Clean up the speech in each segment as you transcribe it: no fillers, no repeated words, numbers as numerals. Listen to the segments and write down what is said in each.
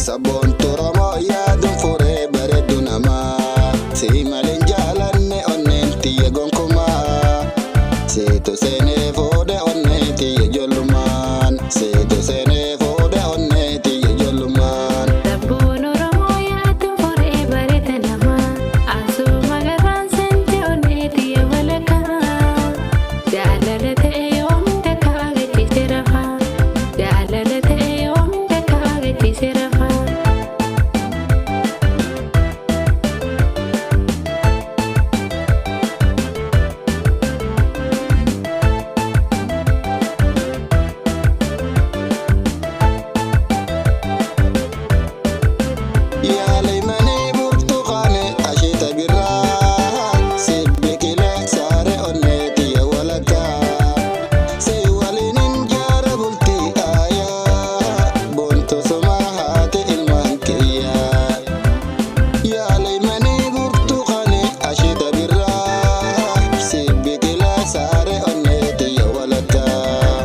Sabboontu Oromoo yaaduun furee bareedu namaa. Si malee jaalanne onneen tiyya gonkumaa. Seetu seenee fuudhee onnee tiyya ijoollumaan. Seetu seenee fuudhee onnee tiyya ijoollumaan. Sabboon Oromoo yaaduun furee bareeda namaa. Asuma garaan seente onnee tiyya walakkaa. Jaalala ta'e yoomda kaagachise rafaa. Jaalala ta'e yoomda kaagachise rafaa. Yaalii manee burtukaane asheeta birraa. Si biqilee saaree onnee tiyya walakkaa. Si waliin hin jaara bultii aayaa. Boontu suma haati ilmaan kiyyaa. Yaalii manee burtukaane asheeta birraa. Si biqilee saaree onnee tiyya walakkaa.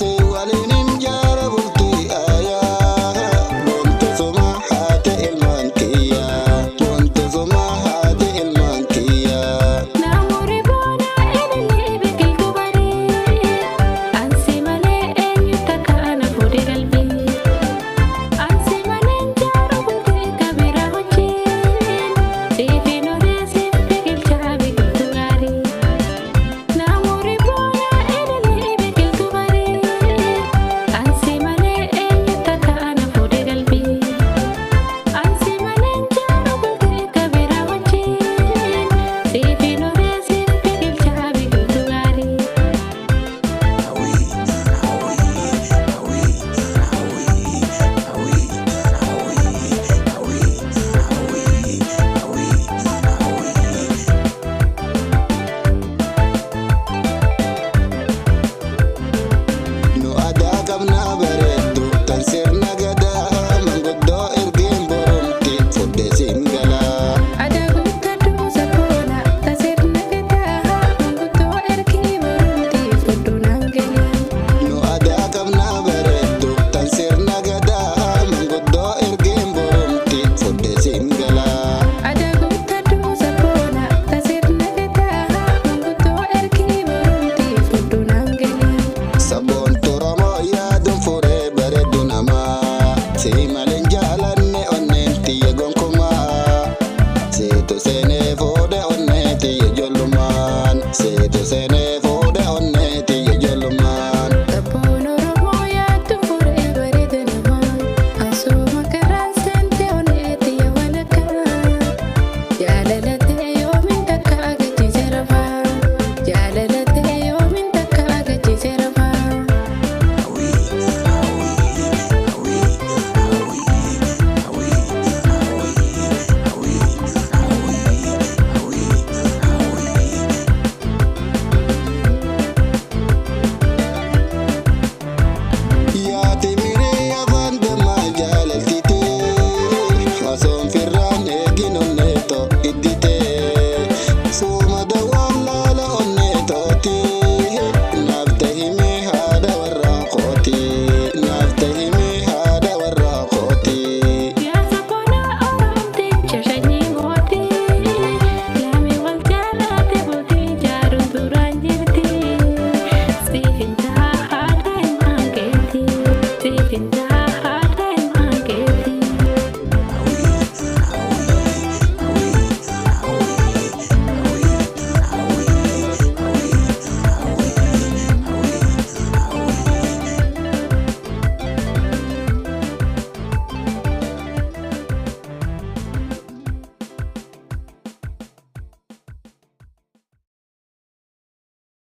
Si waliin hin jaara bultii aayaa. Boontu suma haati ilmaan kiyyaa. Boontu suma haati ilmaan kiyyaa. Namoonni boonaa ilaalee biqiltuu barii. Ansi malee eenyutu kana fuudhee qalbii. Ansi malee njaara bultee kabira wajjin. Siifin odeessiif biqilchaa biqiltuu gaarii. Namoonni boonaa ilaalee biqiltuu barii. Ansi malee eenyutu kana fuudhee qalbii. Ansi malee njaara bultee kabira wajjin. Siifin odeessiif biqilchaa biqiltuu gaarii. Nu aadaa qabnaa bareeddu tan sirna gadaa. Manguddoo ergeen boromti fuudhee siin galaa. Aadaa guuttaduu sabboonaa taasirna gadaa. Manguddoo ergee boromtii fuudhuun hangalee. Nu aadaa qabnaa bareeddu tan sirna gadaa. Manguddoo ergeen boromti fuudhee siin galaa. Aadaa guuttaduu sabboonaa taasirna gadaa. Manguddoo ergee boromtii fuudhuun hangalee. Sabboontu Oromoo yaaduun furee bareedu namaa. Si malee